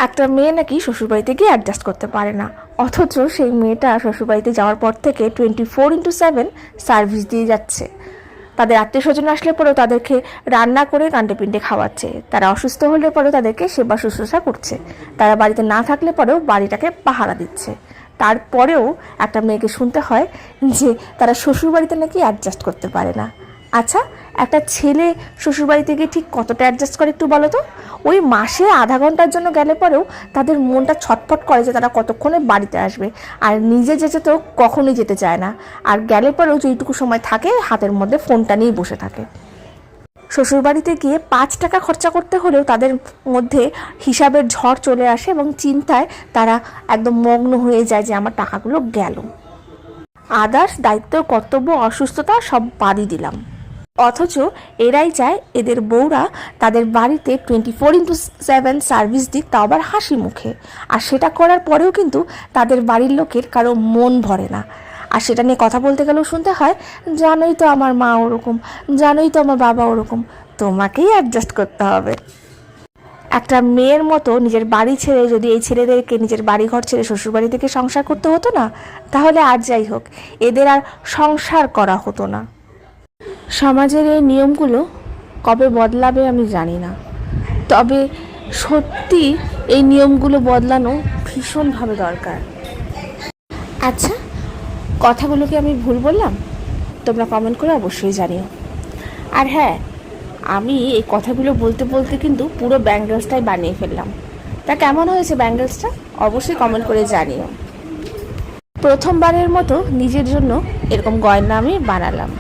একটা মেয়ে নাকি শ্বশুরবাড়িতে গিয়ে অ্যাডজাস্ট করতে পারে না, অথচ সেই মেয়েটা শ্বশুরবাড়িতে যাওয়ার পর থেকে 24/7 সার্ভিস দিয়ে যাচ্ছে। তাদের আত্মীয় স্বজন আসলে পরেও তাদেরকে রান্না করে কাণ্ডে পিণ্ডে খাওয়াচ্ছে, তারা অসুস্থ হলে পরেও তাদেরকে সেবা শুশ্রূষা করছে, তারা বাড়িতে না থাকলে পরেও বাড়িটাকে পাহারা দিচ্ছে। তারপরেও একটা মেয়েকে শুনতে হয় যে তারা শ্বশুরবাড়িতে নাকি অ্যাডজাস্ট করতে পারে না। আচ্ছা, একটা ছেলে শ্বশুরবাড়িতে গিয়ে ঠিক কতটা অ্যাডজাস্ট করে একটু বলো তো? ওই মাসে আধা ঘন্টার জন্য গেলে পরেও তাদের মনটা ছটফট করে যে তারা কতক্ষণে বাড়িতে আসবে, আর নিজে যেতে তো কখনোই যেতে চায় না, আর গেলে পরেও যেইটুকু সময় থাকে হাতের মধ্যে ফোনটা নিয়ে বসে থাকে। শ্বশুরবাড়িতে গিয়ে 5 টাকা খরচা করতে হলেও তাদের মধ্যে হিসাবের ঝড় চলে আসে এবং চিন্তায় তারা একদম মগ্ন হয়ে যায় যে আমার টাকাগুলো গেল। আদার্স দায়িত্ব, কর্তব্য, অসুস্থতা সব বাদই দিলাম, অথচ এরাই চায় এদের বউরা তাদের বাড়িতে 24/7 সার্ভিস দিক, তাও আবার হাসি মুখে। আর সেটা করার পরেও কিন্তু তাদের বাড়ির লোকের কারো মন ভরে না। আর সেটা নিয়ে কথা বলতে গেলেও শুনতে হয়, জানোই তো আমার মা ওরকম, জানোই তো আমার বাবা ওরকম, তোমাকেই অ্যাডজাস্ট করতে হবে। একটা মেয়ের মতো নিজের বাড়ি ছেড়ে যদি এই ছেলেদেরকে নিজের বাড়িঘর ছেড়ে শ্বশুরবাড়ি থেকে সংসার করতে হতো না, তাহলে আর যাই হোক, এদের আর সংসার করা হতো না। সমাজের এই নিয়মগুলো কবে বদলাবে আমি জানি না, তবে সত্যি এই নিয়মগুলো বদলানো ভীষণভাবে দরকার। আচ্ছা, কথাগুলো কি আমি ভুল বললাম? তোমরা কমেন্ট করে অবশ্যই জানিও। আর হ্যাঁ, আমি এই কথাগুলো বলতে বলতে কিন্তু পুরো ব্যাঙ্গেলসটাই বানিয়ে ফেললাম। তা কেমন হয়েছে ব্যাঙ্গেলসটা? অবশ্যই কমেন্ট করে জানিও। প্রথমবারের মতো নিজের জন্য এরকম গয়না আমি বানালাম।